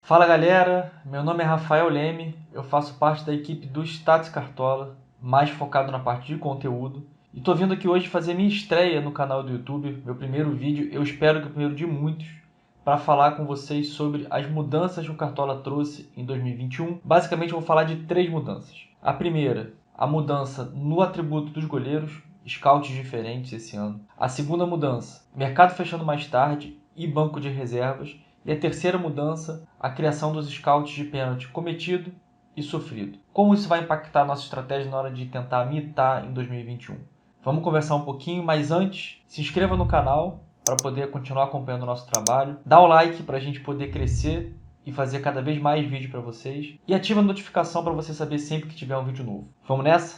Fala galera, meu nome é Rafael Leme, eu faço parte da equipe do Stats Cartola, mais focado na parte de conteúdo. E tô vindo aqui hoje fazer minha estreia no canal do YouTube, meu primeiro vídeo, eu espero que o primeiro de muitos, para falar com vocês sobre as mudanças que o Cartola trouxe em 2021. Basicamente eu vou falar de 3 mudanças. A primeira, a mudança no atributo dos goleiros, scouts diferentes esse ano. A segunda mudança, mercado fechando mais tarde e banco de reservas. E a terceira mudança, a criação dos scouts de pênalti cometido e sofrido. Como isso vai impactar a nossa estratégia na hora de tentar mitar em 2021? Vamos conversar um pouquinho, mas antes, se inscreva no canal para poder continuar acompanhando o nosso trabalho. Dá o like para a gente poder crescer e fazer cada vez mais vídeo para vocês. E ativa a notificação para você saber sempre que tiver um vídeo novo. Vamos nessa?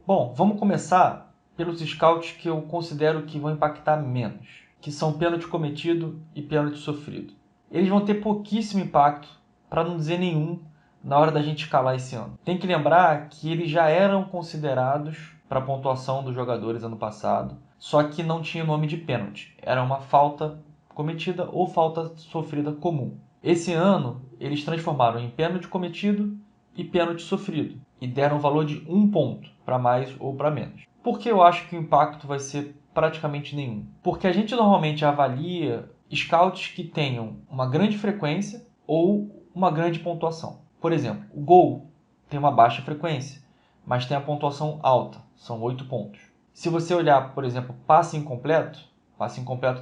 Bom, vamos começar pelos scouts que eu considero que vão impactar menos, que são pênalti cometido e pênalti sofrido. Eles vão ter pouquíssimo impacto, para não dizer nenhum, na hora da gente escalar esse ano. Tem que lembrar que eles já eram considerados para a pontuação dos jogadores ano passado, só que não tinha nome de pênalti. Era uma falta cometida ou falta sofrida comum. Esse ano, eles transformaram em pênalti cometido e pênalti sofrido, e deram um valor de 1 ponto, para mais ou para menos. Por que eu acho que o impacto vai ser praticamente nenhum? Porque a gente normalmente avalia scouts que tenham uma grande frequência ou uma grande pontuação. Por exemplo, o gol tem uma baixa frequência, mas tem a pontuação alta, são 8 pontos. Se você olhar, por exemplo, passe incompleto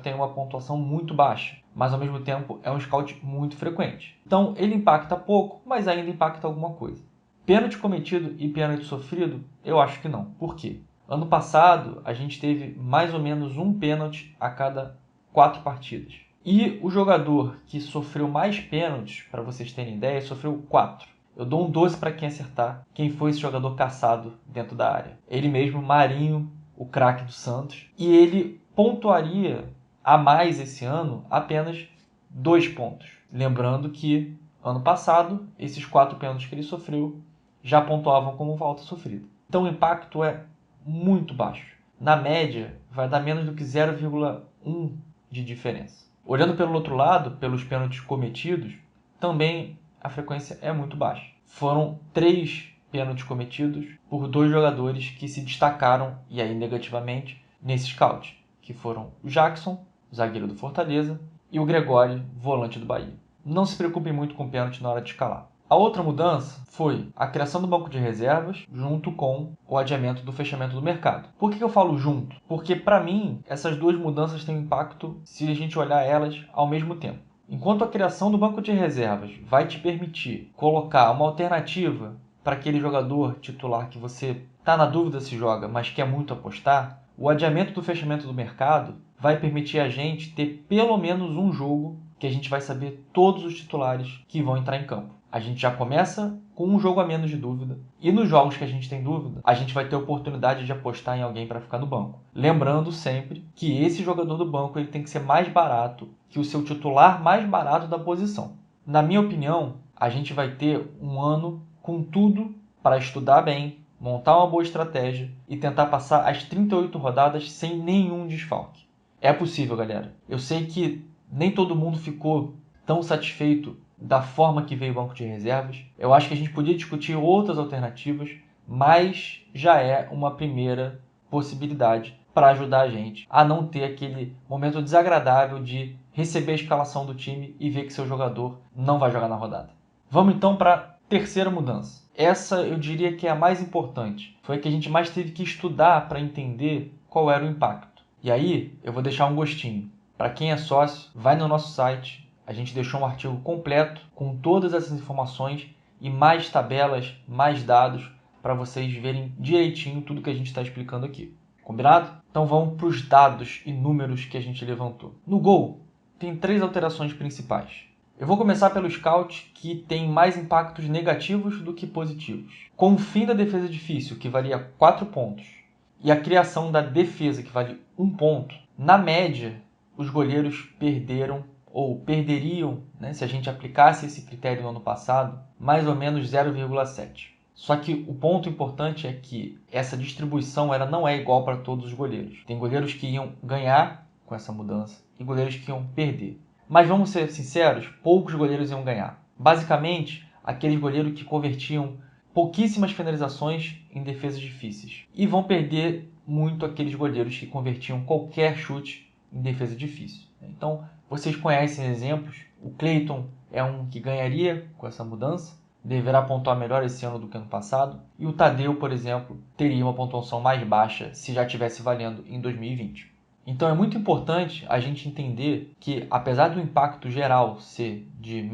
tem uma pontuação muito baixa, mas ao mesmo tempo é um scout muito frequente. Então ele impacta pouco, mas ainda impacta alguma coisa. Pênalti cometido e pênalti sofrido, eu acho que não. Por quê? Ano passado, a gente teve mais ou menos um pênalti a cada 4 partidas. E o jogador que sofreu mais pênaltis, para vocês terem ideia, sofreu 4. Eu dou um 12 para quem acertar quem foi esse jogador caçado dentro da área. Ele mesmo, Marinho, o craque do Santos. E ele pontuaria a mais esse ano apenas 2 pontos. Lembrando que ano passado, esses 4 pênaltis que ele sofreu já pontuavam como falta sofrida. Então o impacto é muito baixo. Na média, vai dar menos do que 0,1 de diferença. Olhando pelo outro lado, pelos pênaltis cometidos, também a frequência é muito baixa. Foram 3 pênaltis cometidos por 2 jogadores que se destacaram, e aí negativamente, nesse scout, que foram o Jackson, zagueiro do Fortaleza, e o Gregório, volante do Bahia. Não se preocupe muito com pênalti na hora de escalar. A outra mudança foi a criação do banco de reservas junto com o adiamento do fechamento do mercado. Por que eu falo junto? Porque, para mim, essas duas mudanças têm impacto se a gente olhar elas ao mesmo tempo. Enquanto a criação do banco de reservas vai te permitir colocar uma alternativa para aquele jogador titular que você está na dúvida se joga, mas quer muito apostar, o adiamento do fechamento do mercado vai permitir a gente ter pelo menos um jogo que a gente vai saber todos os titulares que vão entrar em campo. A gente já começa com um jogo a menos de dúvida. E nos jogos que a gente tem dúvida, a gente vai ter a oportunidade de apostar em alguém para ficar no banco. Lembrando sempre que esse jogador do banco ele tem que ser mais barato que o seu titular mais barato da posição. Na minha opinião, a gente vai ter um ano com tudo para estudar bem, montar uma boa estratégia e tentar passar as 38 rodadas sem nenhum desfalque. É possível, galera. Eu sei que nem todo mundo ficou tão satisfeito da forma que veio o banco de reservas. Eu acho que a gente podia discutir outras alternativas, mas já é uma primeira possibilidade para ajudar a gente a não ter aquele momento desagradável de receber a escalação do time e ver que seu jogador não vai jogar na rodada. Vamos então para a terceira mudança. Essa eu diria que é a mais importante. Foi a que a gente mais teve que estudar para entender qual era o impacto. E aí eu vou deixar um gostinho. Para quem é sócio, vai no nosso site. A gente deixou um artigo completo com todas essas informações e mais tabelas, mais dados para vocês verem direitinho tudo que a gente está explicando aqui. Combinado? Então vamos para os dados e números que a gente levantou. No gol, tem 3 alterações principais. Eu vou começar pelo scout, que tem mais impactos negativos do que positivos. Com o fim da defesa difícil, que valia 4 pontos, e a criação da defesa, que vale 1 ponto, na média, os goleiros perderam ou perderiam, se a gente aplicasse esse critério no ano passado, mais ou menos 0,7. Só que o ponto importante é que essa distribuição ela não é igual para todos os goleiros. Tem goleiros que iam ganhar com essa mudança e goleiros que iam perder. Mas vamos ser sinceros, poucos goleiros iam ganhar. Basicamente, aqueles goleiros que convertiam pouquíssimas finalizações em defesas difíceis. E vão perder muito aqueles goleiros que convertiam qualquer chute em defesa difícil. Então, vocês conhecem exemplos. O Clayton é um que ganharia com essa mudança. Deverá pontuar melhor esse ano do que ano passado. E o Tadeu, por exemplo, teria uma pontuação mais baixa se já estivesse valendo em 2020. Então é muito importante a gente entender que, apesar do impacto geral ser de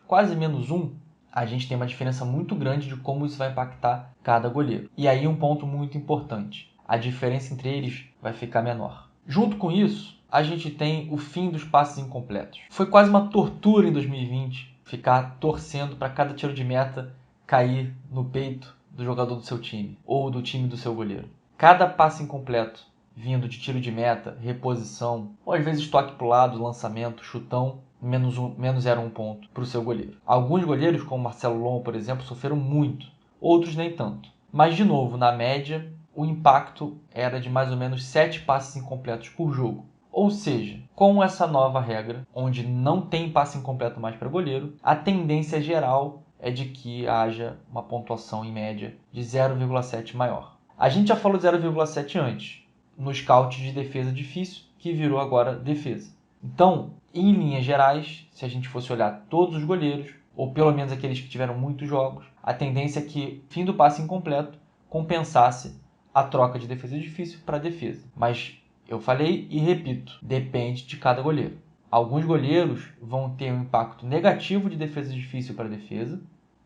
quase menos 1, a gente tem uma diferença muito grande de como isso vai impactar cada goleiro. E aí um ponto muito importante, a diferença entre eles vai ficar menor. Junto com isso, a gente tem o fim dos passes incompletos. Foi quase uma tortura em 2020 ficar torcendo para cada tiro de meta cair no peito do jogador do seu time ou do time do seu goleiro. Cada passe incompleto vindo de tiro de meta, reposição, ou às vezes toque para o lado, lançamento, chutão, menos 0,1 ponto para o seu goleiro. Alguns goleiros, como Marcelo Lomba, por exemplo, sofreram muito, outros nem tanto. Mas, de novo, na média, o impacto era de mais ou menos 7 passes incompletos por jogo. Ou seja, com essa nova regra, onde não tem passe incompleto mais para goleiro, a tendência geral é de que haja uma pontuação em média de 0,7 maior. A gente já falou de 0,7 antes, no scout de defesa difícil, que virou agora defesa. Então, em linhas gerais, se a gente fosse olhar todos os goleiros, ou pelo menos aqueles que tiveram muitos jogos, a tendência é que fim do passe incompleto compensasse a troca de defesa difícil para defesa. Mas eu falei e repito, depende de cada goleiro. Alguns goleiros vão ter um impacto negativo de defesa difícil para defesa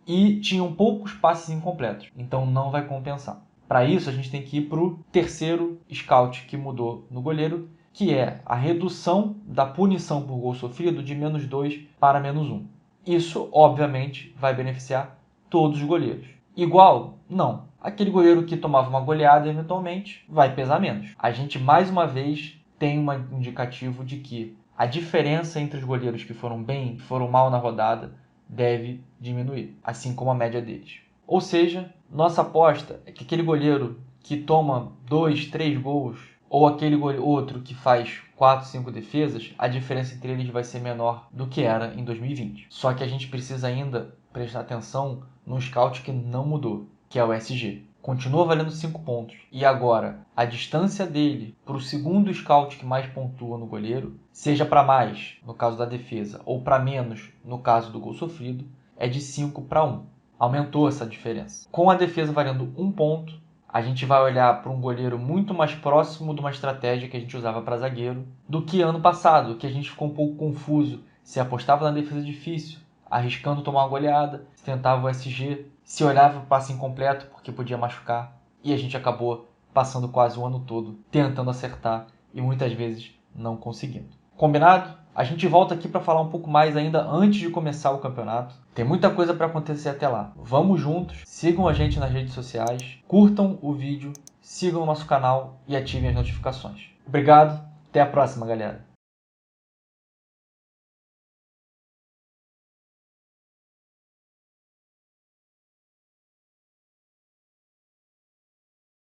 e tinham poucos passes incompletos, então não vai compensar. Para isso, a gente tem que ir para o terceiro scout que mudou no goleiro, que é a redução da punição por gol sofrido de menos 2 para menos 1. Isso, obviamente, vai beneficiar todos os goleiros. Igual? Não. Aquele goleiro que tomava uma goleada, eventualmente, vai pesar menos. A gente, mais uma vez, tem um indicativo de que a diferença entre os goleiros que foram bem e foram mal na rodada deve diminuir, assim como a média deles. Ou seja, nossa aposta é que aquele goleiro que toma 2, 3 gols ou aquele outro que faz 4, 5 defesas, a diferença entre eles vai ser menor do que era em 2020. Só que a gente precisa ainda prestar atenção num scout que não mudou, que é o SG. Continua valendo 5 pontos. E agora, a distância dele para o segundo scout que mais pontua no goleiro, seja para mais, no caso da defesa, ou para menos, no caso do gol sofrido, é de 5 para 1. Aumentou essa diferença. Com a defesa valendo 1 ponto, a gente vai olhar para um goleiro muito mais próximo de uma estratégia que a gente usava para zagueiro do que ano passado, que a gente ficou um pouco confuso se apostava na defesa difícil, arriscando tomar uma goleada, se tentava o SG, se olhava para o passe incompleto porque podia machucar, e a gente acabou passando quase o ano todo tentando acertar e muitas vezes não conseguindo. Combinado? A gente volta aqui para falar um pouco mais ainda antes de começar o campeonato. Tem muita coisa para acontecer até lá. Vamos juntos, sigam a gente nas redes sociais, curtam o vídeo, sigam o nosso canal e ativem as notificações. Obrigado, até a próxima, galera.